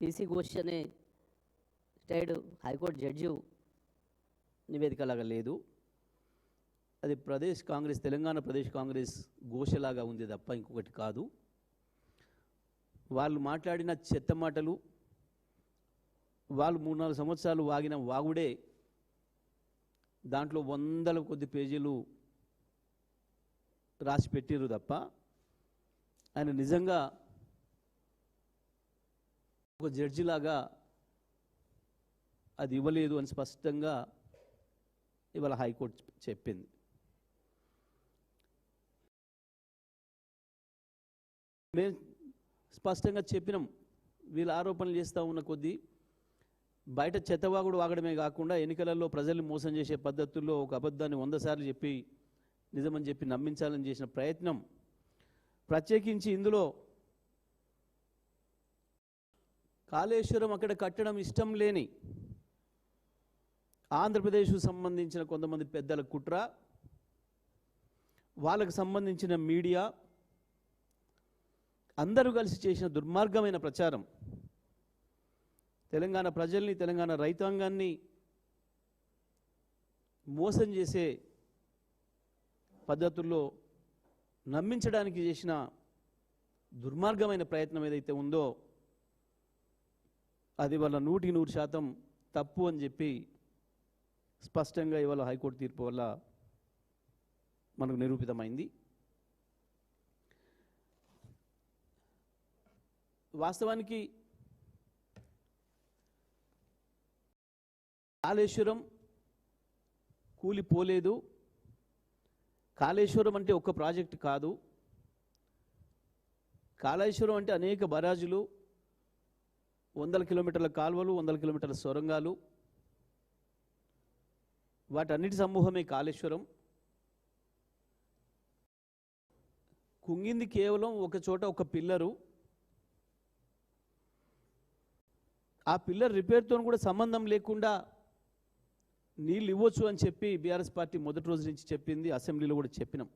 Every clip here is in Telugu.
పీసీ ఘోష్ అనే రిటైర్డ్ హైకోర్టు జడ్జి నివేదికలాగా లేదు. అది ప్రదేశ్ కాంగ్రెస్, తెలంగాణ ప్రదేశ్ కాంగ్రెస్ ఘోషలాగా ఉంది తప్ప ఇంకొకటి కాదు. వాళ్ళు మాట్లాడిన చెత్త మాటలు, వాళ్ళు 3-4 సంవత్సరాలు వాగిన వాగుడే దాంట్లో వందల కొద్ది పేజీలు రాసి పెట్టిరు తప్ప ఆయన నిజంగా ఒక జడ్జిలాగా అది ఇవ్వలేదు అని స్పష్టంగా ఇవాళ హైకోర్టు చెప్పింది. మేము స్పష్టంగా చెప్పినాం, వీళ్ళు ఆరోపణలు చేస్తూ ఉన్న కొద్దీ బయట చెత్తవాగుడు వాగడమే కాకుండా ఎన్నికలలో ప్రజల్ని మోసం చేసే పద్ధతుల్లో ఒక అబద్ధాన్ని 100 సార్లు చెప్పి నిజమని చెప్పి నమ్మించాలని చేసిన ప్రయత్నం, ప్రత్యేకించి ఇందులో కాళేశ్వరం అక్కడ కట్టడం ఇష్టం లేని ఆంధ్రప్రదేశ్కు సంబంధించిన కొంతమంది పెద్దల కుట్ర, వాళ్ళకు సంబంధించిన మీడియా అందరూ కలిసి చేసిన దుర్మార్గమైన ప్రచారం తెలంగాణ ప్రజల్ని, తెలంగాణ రైతాంగాన్ని మోసం చేసే పద్ధతుల్లో నమ్మించడానికి చేసిన దుర్మార్గమైన ప్రయత్నం ఏదైతే ఉందో అది వాళ్ళ 100% తప్పు అని చెప్పి స్పష్టంగా ఇవాళ హైకోర్టు తీర్పు వల్ల మనకు నిరూపితమైంది. వాస్తవానికి కాళేశ్వరం కూలిపోలేదు. కాళేశ్వరం అంటే ఒక్క ప్రాజెక్టు కాదు. కాళేశ్వరం అంటే అనేక బరాజులు, 100 కిలోమీటర్ల కాలువలు, 100 కిలోమీటర్ల సొరంగాలు, వాటన్నిటి సమూహమే కాళేశ్వరం. కుంగింది కేవలం ఒక చోట ఒక పిల్లరు. ఆ పిల్లర్ రిపేర్తో కూడా సంబంధం లేకుండా నీళ్ళు ఇవ్వచ్చు అని చెప్పి బీఆర్ఎస్ పార్టీ మొదటి రోజు నుంచి చెప్పింది, అసెంబ్లీలో కూడా చెప్పినాం.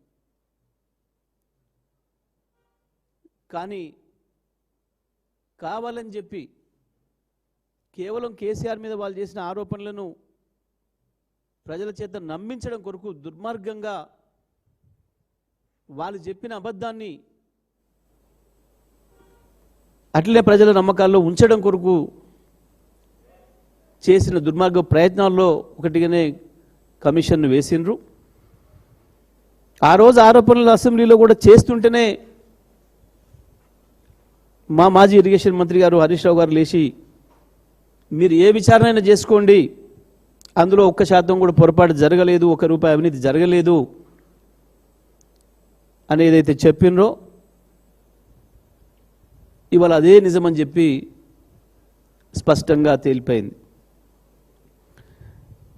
కానీ కావాలని చెప్పి కేవలం కేసీఆర్ మీద వాళ్ళు చేసిన ఆరోపణలను ప్రజల చేత నమ్మించడం కొరకు దుర్మార్గంగా వాళ్ళు చెప్పిన అబద్ధాన్ని అట్లే ప్రజల నమ్మకాల్లో ఉంచడం కొరకు చేసిన దుర్మార్గ ప్రయత్నాల్లో ఒకటిగానే కమిషన్ను వేసిండ్రు. ఆ రోజు ఆరోపణలు అసెంబ్లీలో కూడా చేస్తుంటేనే మా మాజీ ఇరిగేషన్ మంత్రి గారు హరీష్ రావు గారు లేచి, మీరు ఏ విచారణ చేసుకోండి, అందులో 1% కూడా పొరపాటు జరగలేదు, ₹1 అవినీతి జరగలేదు అని ఏదైతే చెప్పినరో ఇవాళ అదే నిజమని చెప్పి స్పష్టంగా తేలిపోయింది.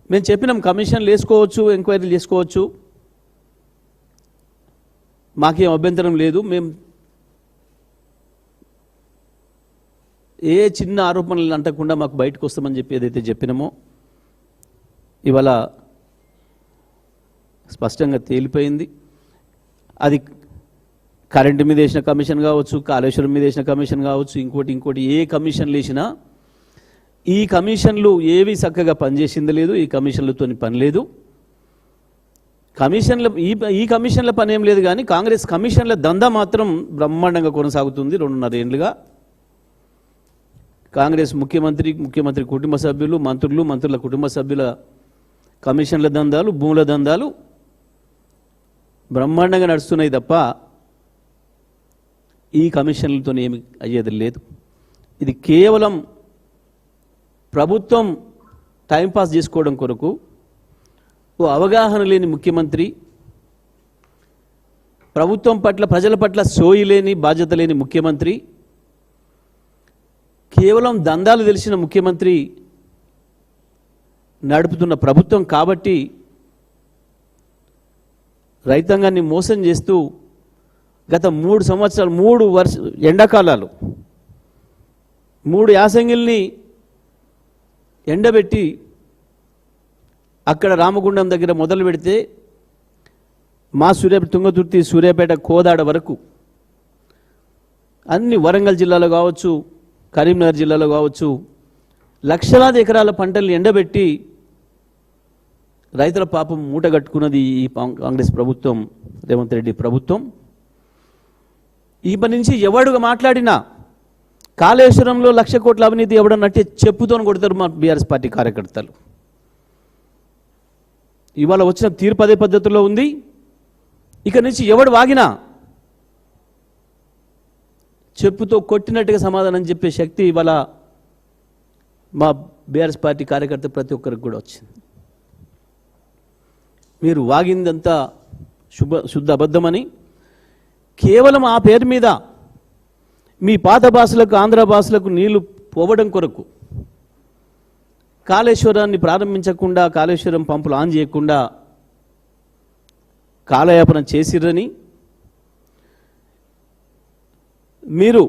మేము చెప్పినాం, కమిషన్లు వేసుకోవచ్చు, ఎంక్వైరీలు చేసుకోవచ్చు, మాకేం అభ్యంతరం లేదు. మేము ఏ చిన్న ఆరోపణలు అంటకుండా మాకు బయటకు వస్తామని చెప్పి ఏదైతే చెప్పినామో ఇవాళ స్పష్టంగా తేలిపోయింది. అది కరెంటు మీద వేసిన కమిషన్ కావచ్చు, కాళేశ్వరం మీద వేసిన కమిషన్ కావచ్చు, ఇంకోటి ఏ కమిషన్లు వేసినా ఈ కమిషన్లు ఏవి చక్కగా పనిచేసింది లేదు, ఈ కమిషన్లతో పని లేదు. ఈ కమిషన్ల పని ఏం లేదు, కానీ కాంగ్రెస్ కమిషన్ల దందా మాత్రం బ్రహ్మాండంగా కొనసాగుతుంది 2.5 ఏళ్ళుగా. కాంగ్రెస్ ముఖ్యమంత్రి కుటుంబ సభ్యులు, మంత్రుల కుటుంబ సభ్యుల కమిషన్ల దందాలు, భూముల దందాలు బ్రహ్మాండంగా నడుస్తున్నాయి తప్ప ఈ కమిషన్లతో ఏమి అయ్యేది లేదు. ఇది కేవలం ప్రభుత్వం టైంపాస్ చేసుకోవడం కొరకు ఓ అవగాహన లేని ముఖ్యమంత్రి, ప్రభుత్వం పట్ల ప్రజల పట్ల సోయి లేని, బాధ్యత లేని ముఖ్యమంత్రి, కేవలం దందాలు తెలిసిన ముఖ్యమంత్రి నడుపుతున్న ప్రభుత్వం కాబట్టి రైతాంగాన్ని మోసం చేస్తూ గత 3 సంవత్సరాలు 3 ఎండాకాలాలు 3 యాసంగిల్ని ఎండబెట్టి అక్కడ రామగుండం దగ్గర మొదలు పెడితే మా కరీంనగర్ జిల్లాలో కావచ్చు లక్షలాది ఎకరాల పంటల్ని ఎండబెట్టి రైతుల పాపం మూటగట్టుకున్నది ఈ కాంగ్రెస్ ప్రభుత్వం, రేవంత్ రెడ్డి ప్రభుత్వం. ఈ పని నుంచి ఎవడుగా మాట్లాడినా కాళేశ్వరంలో 1,00,000 కోట్ల అవినీతి ఎవడన్నట్టే చెప్పుతోని కొడతారు మా బీఆర్ఎస్ పార్టీ కార్యకర్తలు. ఇవాళ వచ్చిన తీర్పు అదే పద్ధతిలో ఉంది. ఇక నుంచి ఎవడు వాగినా చెప్పుతో కొట్టినట్టుగా సమాధానం చెప్పే శక్తి ఇవాళ మా బీఆర్ఎస్ పార్టీ కార్యకర్త ప్రతి ఒక్కరికి కూడా వచ్చింది. మీరు వాగిందంతా శుద్ధ అబద్ధమని, కేవలం ఆ పేరు మీద మీ పాత భాషలకు ఆంధ్ర భాషలకు నీళ్లు పోవడం కొరకు కాళేశ్వరాన్ని ప్రారంభించకుండా, కాళేశ్వరం పంపులు ఆన్ చేయకుండా కాలయాపన చేసిర్రని, మీరు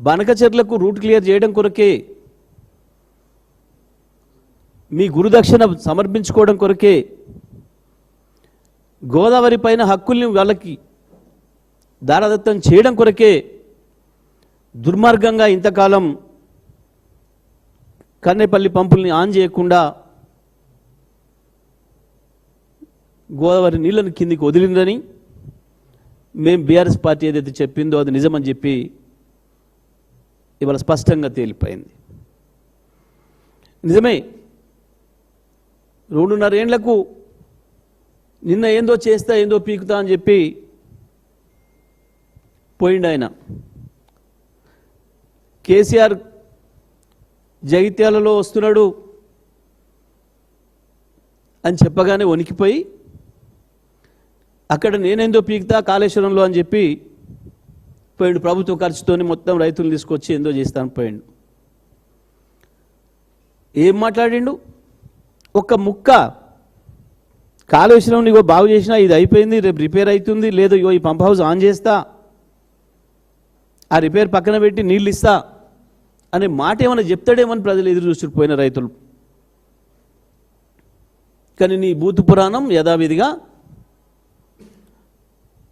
బనకచెర్లకు రూట్ క్లియర్ చేయడం కొరకే, మీ గురుదక్షిణ సమర్పించుకోవడం కొరకే, గోదావరి పైన హక్కుల్ని వాళ్ళకి దారదత్తం చేయడం కొరకే దుర్మార్గంగా ఇంతకాలం కన్నేపల్లి పంపుల్ని ఆన్ చేయకుండా గోదావరి నీళ్లను కిందికి వదిలిందని మేము బీఆర్ఎస్ పార్టీ ఏదైతే చెప్పిందో అది నిజమని చెప్పి ఇవాళ స్పష్టంగా తేలిపోయింది. నిజమే, 2.5 ఏళ్లకు నిన్న ఏందో చేస్తా ఏందో పీకుతా అని చెప్పి పోయిండు ఆయన. కేసీఆర్ జగిత్యాలలో వస్తున్నాడు అని చెప్పగానే వణికిపోయి అక్కడ నేనేందో పీకుతా కాళేశ్వరంలో అని చెప్పి పోయిండు. ప్రభుత్వ ఖర్చుతోని మొత్తం రైతులు తీసుకొచ్చి ఏందో చేస్తాను పోయిండు. ఏం మాట్లాడిండు? ఒక్క ముక్క కాళేశ్వరం ఇగో బాగు చేసినా ఇది అయిపోయింది, రేపు రిపేర్ అవుతుంది, లేదు ఇగో ఈ పంప్ హౌస్ ఆన్ చేస్తా, ఆ రిపేర్ పక్కన పెట్టి నీళ్ళు ఇస్తా అనే మాట ఏమైనా చెప్తాడేమని ప్రజలు ఎదురు చూసిపోయిన రైతులు. కానీ నీ బూతు పురాణం యథావిధిగా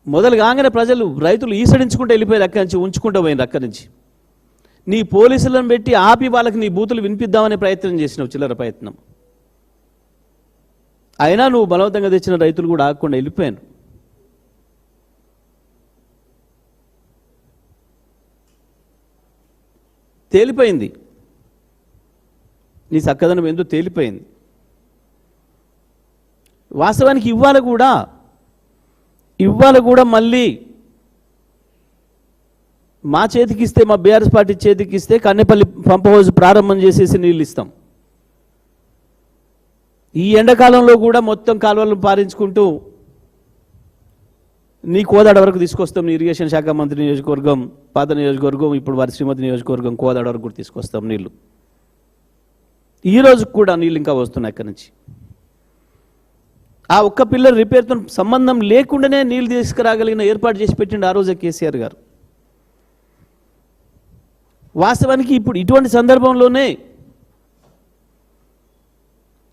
మొదలు కాగానే ప్రజలు రైతులు ఈసడించుకుంటూ వెళ్ళిపోయారు, అక్కడి నుంచి ఉంచుకుంటూ పోయినారు. అక్కడి నుంచి నీ పోలీసులను పెట్టి ఆపి వాళ్ళకి నీ బూతులు వినిపిద్దామనే ప్రయత్నం చేసినావు, చిల్లర ప్రయత్నం. అయినా నువ్వు బలవంతంగా తెచ్చిన రైతులు కూడా ఆగకుండా వెళ్ళిపోయాను. తేలిపోయింది నీ చక్కదనం ఏందో తేలిపోయింది. వాస్తవానికి ఇవాళ కూడా మళ్ళీ మా చేతికి ఇస్తే, మా బీఆర్ఎస్ పార్టీ చేతికి ఇస్తే కన్నెపల్లి పంప్ హౌస్ ప్రారంభం చేసేసి నీళ్ళు ఇస్తాం. ఈ ఎండాకాలంలో కూడా మొత్తం కాలువలను పారించుకుంటూ నీ కోదాడ వరకు తీసుకొస్తాం. నీ ఇరిగేషన్ శాఖ మంత్రి నియోజకవర్గం, పాత నియోజకవర్గం, ఇప్పుడు వారి శ్రీమతి నియోజకవర్గం కోదాడ వరకు కూడా తీసుకొస్తాం నీళ్లు. ఈరోజు కూడా నీళ్ళు ఇంకా వస్తున్నాయి అక్కడి నుంచి. ఆ ఒక్క పిల్లర్ రిపేర్తో సంబంధం లేకుండానే నీళ్ళు తీసుకురాగలిగిన ఏర్పాటు చేసి పెట్టిండు ఆ రోజే కేసీఆర్ గారు. వాస్తవానికి ఇప్పుడు ఇటువంటి సందర్భంలోనే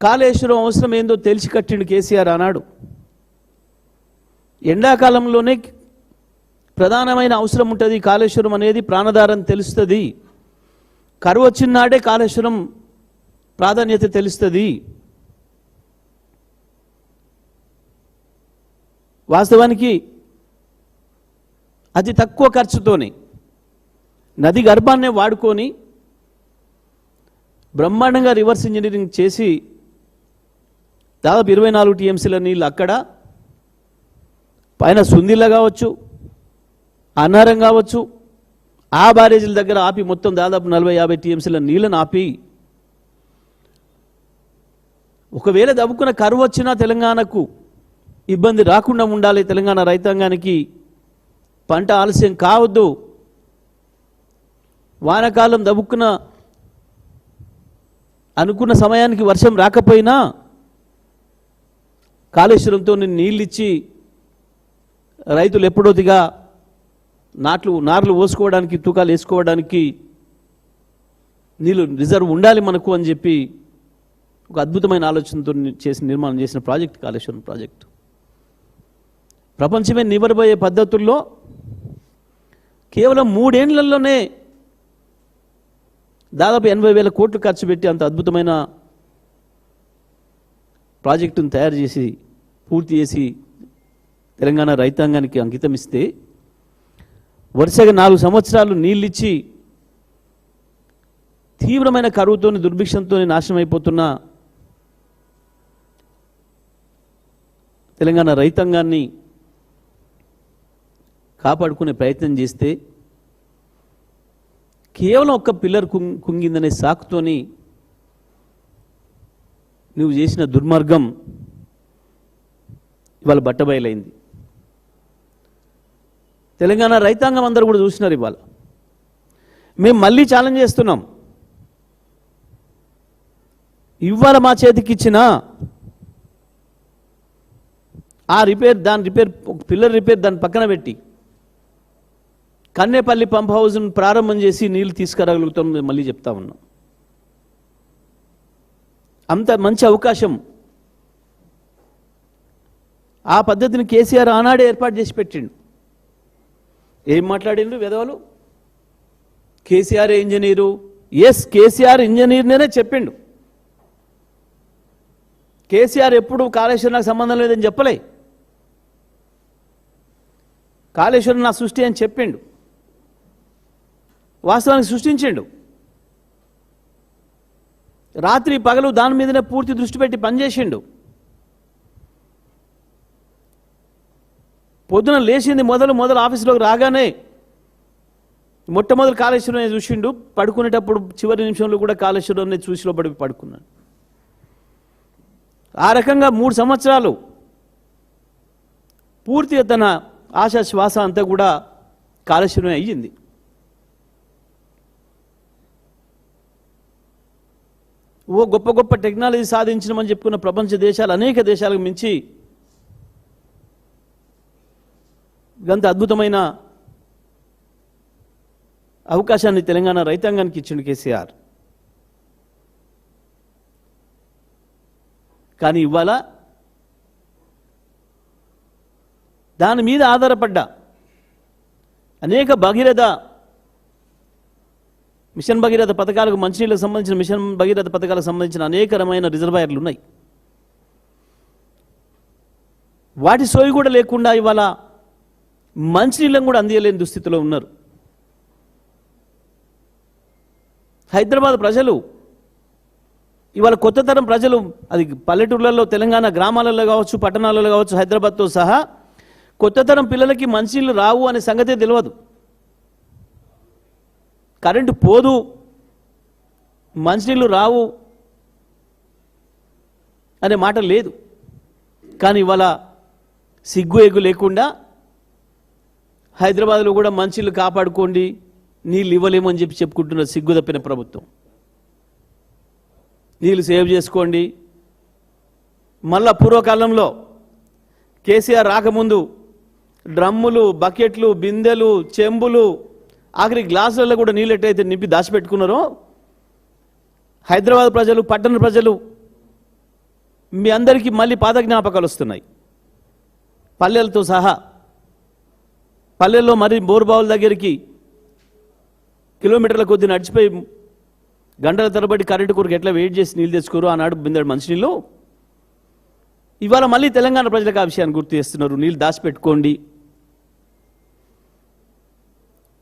కాళేశ్వరం అవసరం ఏందో తెలిసి కట్టిండు కేసీఆర్ ఆనాడు. ఎండాకాలంలోనే ప్రధానమైన అవసరం ఉంటుంది, కాళేశ్వరం అనేది ప్రాణధారం తెలుస్తుంది, కరువు వచ్చినాడే కాళేశ్వరం ప్రాధాన్యత తెలుస్తుంది. వాస్తవానికి అతి తక్కువ ఖర్చుతోనే నది గర్భాన్నే వాడుకొని బ్రహ్మాండంగా రివర్స్ ఇంజనీరింగ్ చేసి దాదాపు 24 టీఎంసీల నీళ్ళు అక్కడ పైన సుందిల్ల కావచ్చు, అన్నారం కావచ్చు, ఆ బ్యారేజీల దగ్గర ఆపి మొత్తం దాదాపు 40-50 టీఎంసీల నీళ్ళను ఆపి, ఒకవేళ దవ్వుకున్న కరువు వచ్చినా తెలంగాణకు ఇబ్బంది రాకుండా ఉండాలి, తెలంగాణ రైతాంగానికి పంట ఆలస్యం కావద్దు, వానాకాలం దవ్వుకున్న అనుకున్న సమయానికి వర్షం రాకపోయినా కాళేశ్వరంతో నీళ్ళిచ్చి రైతులు ఎప్పుడోదిగా నార్లు పోసుకోవడానికి, తూకాలు వేసుకోవడానికి నీళ్ళు రిజర్వ్ ఉండాలి మనకు అని చెప్పి ఒక అద్భుతమైన ఆలోచనతో నిర్మాణం చేసిన ప్రాజెక్ట్ కాళేశ్వరం ప్రాజెక్టు. ప్రపంచమే నివరబోయే పద్ధతుల్లో కేవలం 3 ఏళ్లలోనే దాదాపు 80,000 కోట్లు ఖర్చు పెట్టి అంత అద్భుతమైన ప్రాజెక్టును తయారు చేసి పూర్తి చేసి తెలంగాణ రైతాంగానికి అంకితం ఇస్తే వరుసగా 4 సంవత్సరాలు నీళ్ళిచ్చి తీవ్రమైన కరువుతోని దుర్భిక్షంతో నాశనం అయిపోతున్న తెలంగాణ రైతాంగాన్ని కాపాడుకునే ప్రయత్నం చేస్తే కేవలం ఒక్క పిల్లర్ కుంగిందనే సాకుతోని నువ్వు చేసిన దుర్మార్గం ఇవాళ బట్టబయలైంది. తెలంగాణ రైతాంగం అందరూ కూడా చూసినారు. మేము మళ్ళీ ఛాలెంజ్ చేస్తున్నాం. ఇవాళ మా చేతికి ఇచ్చిన ఆ దాని పిల్లర్ రిపేర్ దాని పక్కన పెట్టి కన్నేపల్లి పంప్ హౌస్ను ప్రారంభం చేసి నీళ్లు తీసుకురాగలుగుతాం. మళ్ళీ చెప్తా ఉన్నాం. అంత మంచి అవకాశం ఆ పద్ధతిని కేసీఆర్ ఆనాడే ఏర్పాటు చేసి పెట్టిండు. ఏం మాట్లాడిండ్రు వెధవలు? కేసీఆర్ ఇంజనీరు. ఎస్, కేసీఆర్ ఇంజనీర్నే చెప్పిండు. కేసీఆర్ ఎప్పుడు కాళేశ్వరం నాకు సంబంధం లేదని చెప్పలే. కాళేశ్వరం నా సృష్టి అని చెప్పిండు. వాస్తవానికి సృష్టించిండు. రాత్రి పగలు దాని మీదనే పూర్తి దృష్టి పెట్టి పనిచేసిండు. పొద్దున లేచింది మొదలు ఆఫీసులోకి రాగానే మొట్టమొదటి కాళేశ్వరం చూసిండు. పడుకునేటప్పుడు చివరి నిమిషంలో కూడా కాళేశ్వరం చూసిలో పడుకున్నాడు. ఆ రకంగా 3 సంవత్సరాలు పూర్తిగా తన ఆశా శ్వాస అంతా కూడా కాళేశ్వరం అయ్యింది. ఓ గొప్ప గొప్ప టెక్నాలజీ సాధించమని చెప్పుకున్న ప్రపంచ దేశాలు అనేక దేశాలకు మించి గంత అద్భుతమైన అవకాశాన్ని తెలంగాణ రైతాంగానికి ఇచ్చిండు కేసీఆర్. కానీ ఇవాళ దాని మీద ఆధారపడ్డ అనేక మిషన్ భగీరథ పథకాలకు, మంచినీళ్ళకు సంబంధించిన మిషన్ భగీరథ పథకాలకు సంబంధించిన అనేక రకమైన రిజర్వాయర్లు ఉన్నాయి. వాటి సోయి కూడా లేకుండా ఇవాళ మంచినీళ్ళను కూడా అందియలేని దుస్థితిలో ఉన్నారు. హైదరాబాద్ ప్రజలు ఇవాళ కొత్త తరం ప్రజలు, అది పల్లెటూర్లలో, తెలంగాణ గ్రామాలలో కావచ్చు, పట్టణాలలో కావచ్చు, హైదరాబాద్తో సహా కొత్త తరం పిల్లలకి మంచినీళ్ళు రావు అనే సంగతే తెలియదు. కరెంటు పోదు, మంచినీళ్ళు రావు అనే మాట లేదు. కానీ ఇవాళ సిగ్గు ఎగ్గు లేకుండా హైదరాబాద్లో కూడా మంచినీళ్ళు కాపాడుకోండి, నీళ్ళు ఇవ్వలేమని చెప్పుకుంటున్న సిగ్గు తప్పిన ప్రభుత్వం. నీళ్ళు సేవ్ చేసుకోండి. మళ్ళా పూర్వకాలంలో కేసీఆర్ రాకముందు డ్రమ్ములు, బకెట్లు, బిందెలు, చెంబులు, ఆఖరి గ్లాసులలో కూడా నీళ్ళు ఎట్టయితే నింపి దాచిపెట్టుకున్నారో హైదరాబాద్ ప్రజలు, పట్టణ ప్రజలు మీ అందరికీ మళ్ళీ పాత జ్ఞాపకాలు వస్తున్నాయి. పల్లెలతో సహా పల్లెల్లో మరి బోరుబావుల దగ్గరికి కిలోమీటర్ల కొద్ది నడిచిపోయి గంటల తరబడి కరెంటు కొరకు ఎట్లా వెయిట్ చేసి నీళ్ళు తెచ్చుకోరు ఆనాడు బిందెడు మంచినీళ్ళు. ఇవాళ మళ్ళీ తెలంగాణ ప్రజలకు ఆ విషయాన్ని గుర్తు చేస్తున్నారు. నీళ్ళు దాచిపెట్టుకోండి.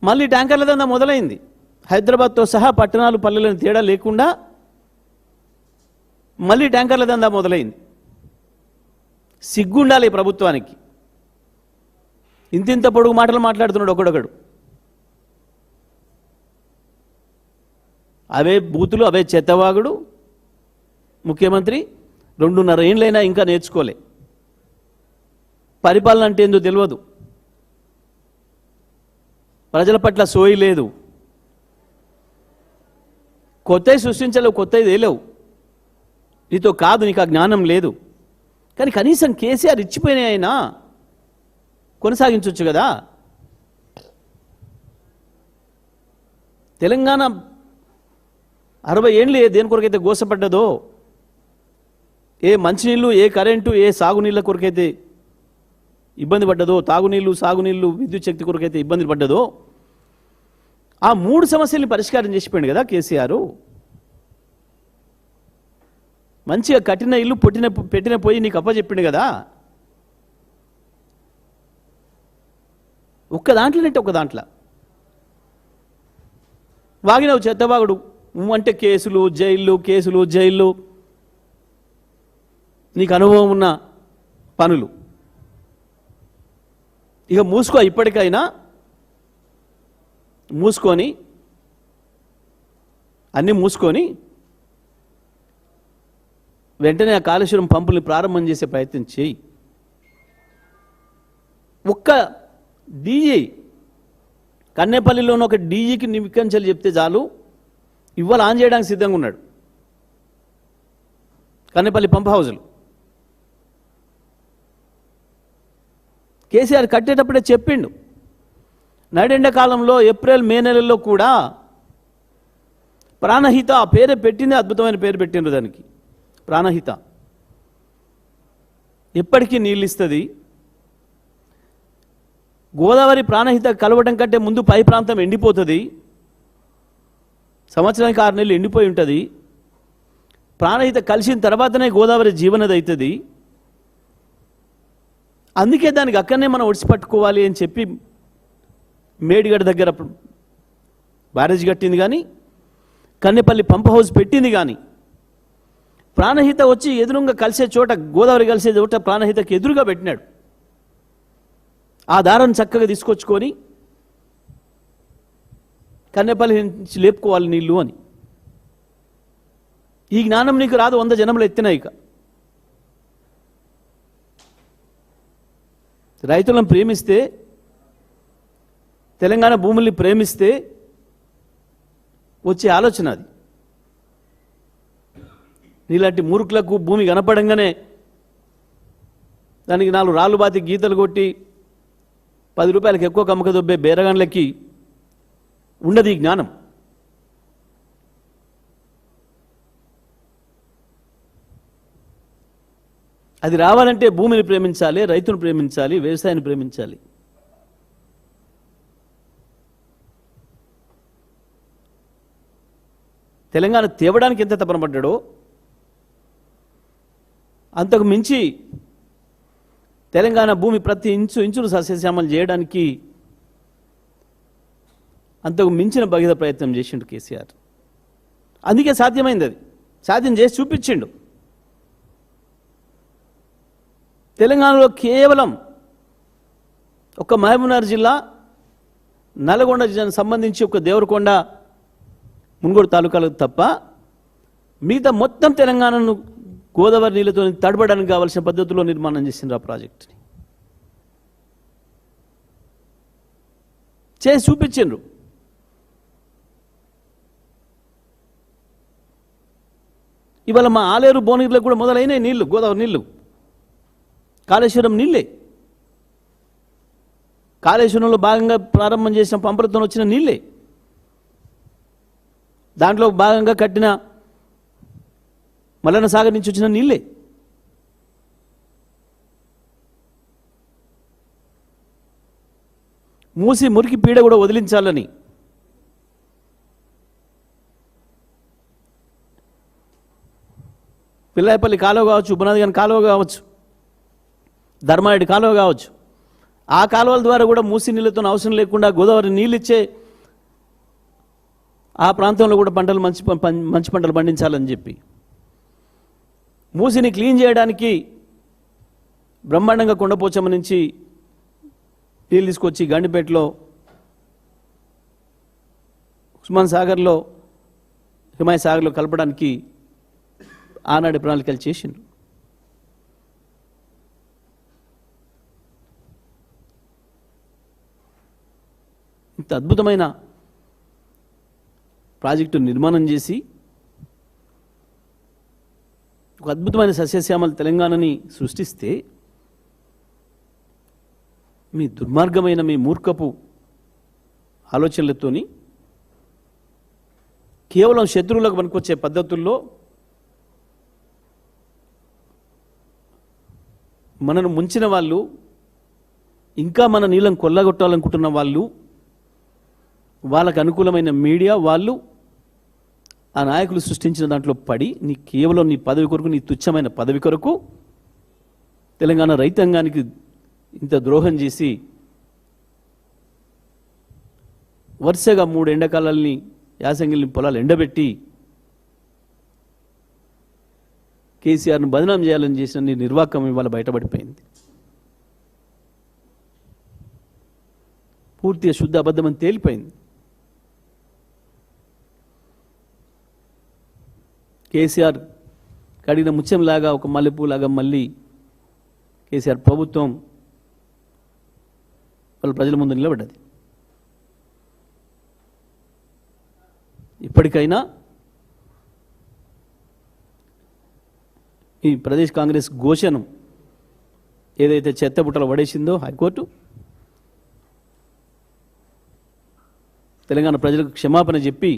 మళ్ళీ ట్యాంకర్ల దందా మొదలైంది. హైదరాబాద్తో సహా పట్టణాలు, పల్లెలను తేడా లేకుండా మళ్ళీ ట్యాంకర్ల దందా మొదలైంది. సిగ్గుండాలి ప్రభుత్వానికి. ఇంతింత పొడుగు మాటలు మాట్లాడుతున్నాడు ఒకడొకడు. అవే బూతులు, అవే చెత్తవాగుడు. ముఖ్యమంత్రి 2.5 ఏళ్ళైనా ఇంకా నేర్చుకోలే. పరిపాలన అంటే ఏందో తెలియదు. ప్రజల పట్ల సోయి లేదు. కొత్తవి సృష్టించలేవు, కొత్తవి తేలేవు. నీతో కాదు, నీకు ఆ జ్ఞానం లేదు. కానీ కనీసం కేసీఆర్ ఇచ్చిపోయినాయి అయినా కొనసాగించవచ్చు కదా. తెలంగాణ 60 ఏళ్ళు దేని కొరకైతే గోసపడ్డదో, ఏ మంచినీళ్ళు, ఏ కరెంటు, ఏ సాగునీళ్ళ కొరకైతే ఇబ్బంది పడ్డదో, తాగునీళ్ళు, సాగునీళ్ళు, విద్యుత్ శక్తి కొరకైతే ఇబ్బంది పడ్డదో, ఆ 3 సమస్యల్ని పరిష్కారం చేసిపోయింది కదా కేసీఆర్. మంచిగా కట్టిన ఇల్లు పెట్టిన పోయి నీకు అప్పచెప్పిండు కదా. ఒక్క దాంట్లోనంటే ఒక దాంట్లో వాగినవు చెత్తవాగుడు అంటే కేసులు జైళ్ళు నీకు అనుభవం ఉన్న పనులు. ఇక మూసుకో, ఇప్పటికైనా అన్నీ మూసుకొని వెంటనే ఆ కాళేశ్వరం పంపుల్ని ప్రారంభం చేసే ప్రయత్నం చేయి. ఒక్క డీజీ కన్నేపల్లిలోని ఒక డీజీకి నిమికంచెలు చెప్తే చాలు, ఇవాళ ఆన్ చేయడానికి సిద్ధంగా ఉన్నాడు. కన్నేపల్లి పంప్ హౌజులు కేసీఆర్ కట్టేటప్పుడే చెప్పిండు. నడెండకాలంలో ఏప్రిల్ మే నెలల్లో కూడా ప్రాణహిత ఆ పేరే పెట్టింది, అద్భుతమైన పేరు పెట్టిండ్రు దానికి. ప్రాణహిత ఎప్పటికీ నీళ్ళు ఇస్తుంది. గోదావరి ప్రాణహిత కలవడం కంటే ముందు పై ప్రాంతం ఎండిపోతుంది. సంవత్సరానికి 6 నెలలు ఎండిపోయి ఉంటుంది. ప్రాణహిత కలిసిన తర్వాతనే గోదావరి జీవనది అవుతుంది. అందుకే దానికి అక్కడనే మనం ఒడిసిపట్టుకోవాలి అని చెప్పి మేడిగడ్డ దగ్గర బ్యారేజ్ కట్టింది, కానీ కన్నెపల్లి పంప్ హౌస్ పెట్టింది. కానీ ప్రాణహిత వచ్చి ఎదురుగా కలిసే చోట, గోదావరి కలిసే చోట ప్రాణహితకి ఎదురుగా పెట్టినాడు. ఆ దారాన్ని చక్కగా తీసుకొచ్చుకొని కన్నెపల్లి నుంచి లేపుకోవాలి నీళ్ళు అని. ఈ జ్ఞానం నీకు రాదు, 100 జనంలో ఎత్తినా. ఇక రైతులను ప్రేమిస్తే, తెలంగాణ భూముల్ని ప్రేమిస్తే వచ్చే ఆలోచన అది. నీలాంటి మూర్ఖులకు భూమి కనపడంగానే దానికి 4 రాళ్ళు బాతి గీతలు కొట్టి 10 రూపాయలకు ఎక్కువ కమ్మక దొబ్బే బేరగాన్లకి ఉండదు ఈ జ్ఞానం. అది రావాలంటే భూమిని ప్రేమించాలి, రైతును ప్రేమించాలి, వ్యవసాయాన్ని ప్రేమించాలి. తెలంగాణ తేవడానికి ఎంత తపన పడ్డాడో అంతకు మించి తెలంగాణ భూమి ప్రతి ఇంచును సస్యశ్యామలు చేయడానికి అంతకు మించిన భగీరథ ప్రయత్నం చేసిండు కేసీఆర్. అందుకే సాధ్యమైంది. అది సాధ్యం చేసి చూపించిండు. తెలంగాణలో కేవలం ఒక మహబూబ్నగర్ జిల్లా, నల్గొండ జిల్లాకు సంబంధించి ఒక దేవరకొండ, మున్గోడు తాలూకాలకు తప్ప మిగతా మొత్తం తెలంగాణను గోదావరి నీళ్ళతో తడబడానికి కావాల్సిన పద్ధతిలో నిర్మాణం చేసిండ్రు ఆ ప్రాజెక్టుని. చేసి చూపించిండ్రు. ఇవాళ మా ఆలేరు భువనగిరిలో కూడా మొదలైన నీళ్లు, గోదావరి నీళ్లు, కాళేశ్వరం నీళ్ళే. కాళేశ్వరంలో భాగంగా ప్రారంభం చేసిన పంపులతో వచ్చిన నీళ్ళే. దాంట్లో భాగంగా కట్టిన మల్లన్న సాగర్ నుంచి వచ్చిన నీళ్ళే. మూసి మురికి పీడ కూడా వదిలించాలని పిల్లాయపల్లి కాలువ కావచ్చు, బునాదిగాని కాలువ కావచ్చు, ధర్మారెడ్డి కాలువ కావచ్చు, ఆ కాలువల ద్వారా కూడా మూసి నీళ్ళతో అవసరం లేకుండా గోదావరి నీళ్ళు ఇచ్చే ఆ ప్రాంతంలో కూడా పంటలు మంచి పంటలు పండించాలని చెప్పి మూసిని క్లీన్ చేయడానికి బ్రహ్మాండంగా కొండపోచమ్మ నుంచి నీళ్ళు తీసుకొచ్చి గండిపేటలో, ఉస్మాన్ సాగర్లో, హిమాయ్ సాగర్లో కలపడానికి ఆనాడు ప్రణాళికలు చేసిండ్రు. ఇంత అద్భుతమైన ప్రాజెక్టు నిర్మాణం చేసి ఒక అద్భుతమైన సస్యశ్యామల తెలంగాణని సృష్టిస్తే మీ దుర్మార్గమైన, మీ మూర్ఖపు ఆలోచనలతోని కేవలం శత్రువులకు పనికొచ్చే పద్ధతుల్లో మనను ముంచిన వాళ్ళు, ఇంకా మన నీళ్ళను కొల్లగొట్టాలనుకుంటున్న వాళ్ళు వాళ్ళకు అనుకూలమైన మీడియా వాళ్ళు ఆ నాయకులు సృష్టించిన దాంట్లో పడి కేవలం నీ పదవి కొరకు, నీ తుచ్చమైన పదవి కొరకు తెలంగాణ రైతాంగానికి ఇంత ద్రోహం చేసి వరుసగా 3 ఎండాకాలాల్ని, యాసంగిల్ని పొలాలు ఎండబెట్టి కేసీఆర్ను బదనాం చేయాలని చేసిన నీ నిర్వాకం ఇవాళ బయటపడిపోయింది. పూర్తిగా శుద్ధ అబద్ధమని తేలిపోయింది. కేసీఆర్ కడిగిన ముత్యంలాగా, ఒక మల్లెపూలాగా మళ్ళీ కేసీఆర్ ప్రభుత్వం వాళ్ళ ప్రజల ముందు నిలబడ్డది. ఇప్పటికైనా ఈ ప్రదేశ్ కాంగ్రెస్ ఘోషను ఏదైతే చెత్తబుట్టలో పడేసిందో హైకోర్టు, తెలంగాణ ప్రజలకు క్షమాపణ చెప్పి,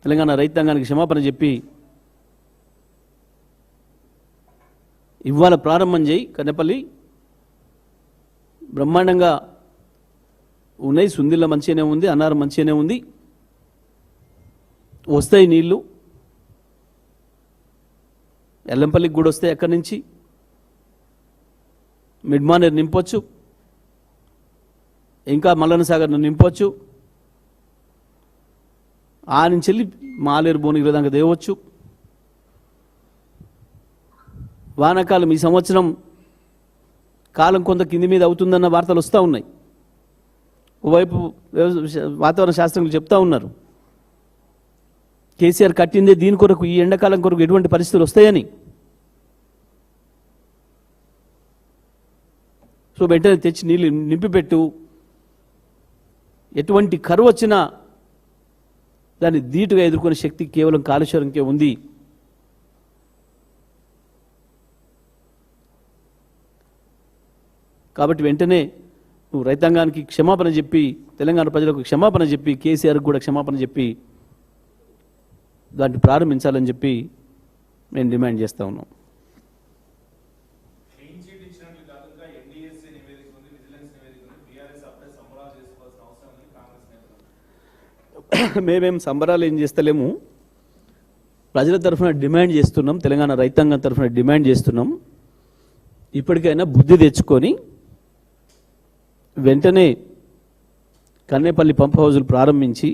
తెలంగాణ రైతాంగానికి క్షమాపణ చెప్పి ఇవాళ ప్రారంభం చేయి. కన్నెపల్లి బ్రహ్మాండంగా ఉన్నాయి, సుందిల్ల మంచిగానే ఉంది, అన్నారం మంచిగానే ఉంది, వస్తాయి నీళ్లు. ఎల్లంపల్లికి కూడా వస్తాయి, అక్కడి నుంచి మిడ్మానేర్ నింపొచ్చు, ఇంకా మల్లన్న సాగర్ను నింపొచ్చు, ఆ నుంచి వెళ్ళి మాలేరు భువనగిరి దాకా దేవచ్చు. వానాకాలం ఈ సంవత్సరం కాలం కొంత కింది మీద అవుతుందన్న వార్తలు వస్తూ ఉన్నాయి. ఓవైపు వాతావరణ శాస్త్రజ్ఞులు చెప్తా ఉన్నారు కేసీఆర్ కట్టిందే దీని కొరకు, ఈ ఎండాకాలం కొరకు ఎటువంటి పరిస్థితులు వస్తాయని. సో వెంటనే తెచ్చి నీళ్ళు నింపిపెట్టు. ఎటువంటి కరువు వచ్చినా దాన్ని ధీటుగా ఎదుర్కొనే శక్తి కేవలం కాళేశ్వరంకే ఉంది. కాబట్టి వెంటనే నువ్వు రైతాంగానికి క్షమాపణ చెప్పి, తెలంగాణ ప్రజలకు క్షమాపణ చెప్పి, కేసీఆర్కి కూడా క్షమాపణ చెప్పి దాన్ని ప్రారంభించాలని చెప్పి మేము డిమాండ్ చేస్తూ ఉన్నాం. మేమేం సంబరాలు ఏం చేస్తలేము, ప్రజల తరఫున డిమాండ్ చేస్తున్నాం, తెలంగాణ రైతాంగం తరఫున డిమాండ్ చేస్తున్నాం. ఇప్పటికైనా బుద్ధి తెచ్చుకొని వెంటనే కన్నేపల్లి పంప్ హౌజులు ప్రారంభించి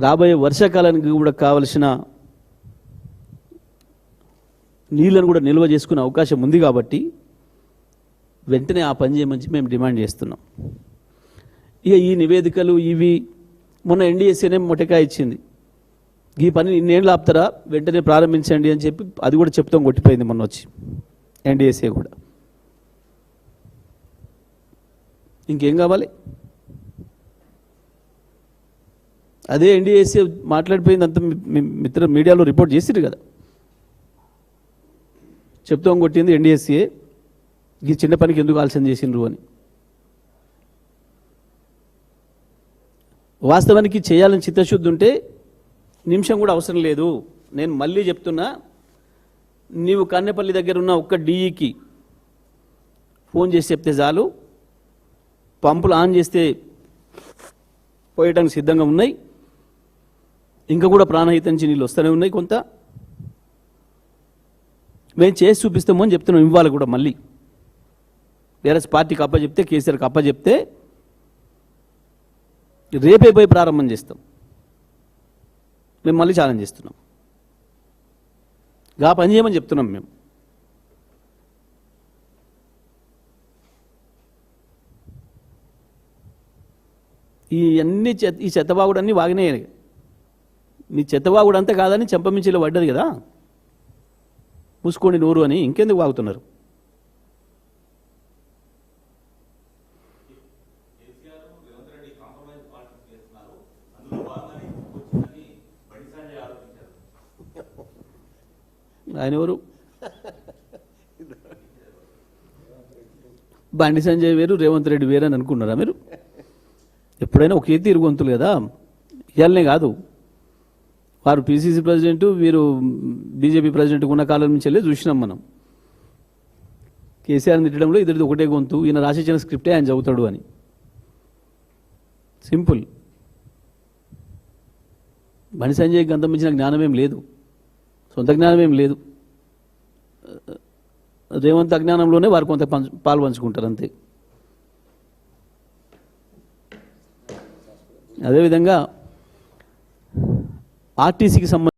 రాబోయే వర్షాకాలానికి కూడా కావలసిన నీళ్లను కూడా నిల్వ చేసుకునే అవకాశం ఉంది. కాబట్టి వెంటనే ఆ పని చేయమని మేము డిమాండ్ చేస్తున్నాం. ఇక ఈ నివేదికలు ఇవి మొన్న ఎన్డీఎస్ఏనే మొట్టకాయ ఇచ్చింది, ఈ పని ఇన్నేళ్ళు ఆపుతారా, వెంటనే ప్రారంభించండి అని చెప్పి అది కూడా చెప్తాం కొట్టిపోయింది మొన్న వచ్చి ఎన్డీఎస్ఏ కూడా. ఇంకేం కావాలి? అదే ఎన్డీఎస్ఏ మాట్లాడిపోయింది అంత మిత్ర మీడియాలో రిపోర్ట్ చేసిరు కదా, చెప్తాం కొట్టింది ఎన్డీఎస్ఏ, ఈ చిన్న పనికి ఎందుకు ఆలస్యం చేసిండ్రు అని. వాస్తవానికి చేయాలని చిత్తశుద్ధి ఉంటే నిమిషం కూడా అవసరం లేదు. నేను మళ్ళీ చెప్తున్నా, నీవు కన్నెపల్లి దగ్గర ఉన్న ఒక్క డీఈకి ఫోన్ చేసి చెప్తే చాలు, పంపులు ఆన్ చేస్తే పోయడానికి సిద్ధంగా ఉన్నాయి. ఇంకా కూడా ప్రాణహిత నుంచి నీళ్ళు వస్తూనే ఉన్నాయి. కొంత మేము చేసి చూపిస్తాము అని చెప్తున్నాం. ఇవ్వాలి కూడా మళ్ళీ టీఆర్ఎస్ పార్టీకి అప్పచెప్తే, కేసీఆర్కి అప్పచెప్తే రేపే పోయి ప్రారంభం చేస్తాం. మేము మళ్ళీ ఛాలెంజ్ చేస్తున్నాం, గా పని చేయమని చెప్తున్నాం మేము. ఈ చెత్తబాగుడు అన్నీ వాగినాయి. నీ చెత్తబాగుడు అంతా కాదని చెంపమించిలో పడ్డది కదా, మూసుకోండి నోరు అని. ఇంకెందుకు వాగుతున్నారు? ఆయన ఎవరు? బండి సంజయ్ వేరు, రేవంత్ రెడ్డి వేరు అని అనుకున్నారా మీరు? ఎప్పుడైనా ఒకే తీరు గొంతులు కదా, ఇవాళనే కాదు. వారు పిసిసి ప్రెసిడెంట్, వీరు బీజేపీ ప్రెసిడెంట్ ఉన్న కాలం నుంచి వెళ్ళి చూసినాం మనం. కేసీఆర్ని తిట్టడంలో ఇద్దరిది ఒకటే గొంతు, ఈయన రాసిచ్చిన స్క్రిప్టే ఆయన చదువుతాడు అని. సింపుల్. బండి సంజయ్కి అంత మించిన జ్ఞానం ఏం లేదు, సొంత జ్ఞానం ఏం లేదు. రేవంత్ అజ్ఞానంలోనే వారు కొంత పాలు పంచుకుంటారు అంతే. అదేవిధంగా ఆర్టీసీకి సంబంధించి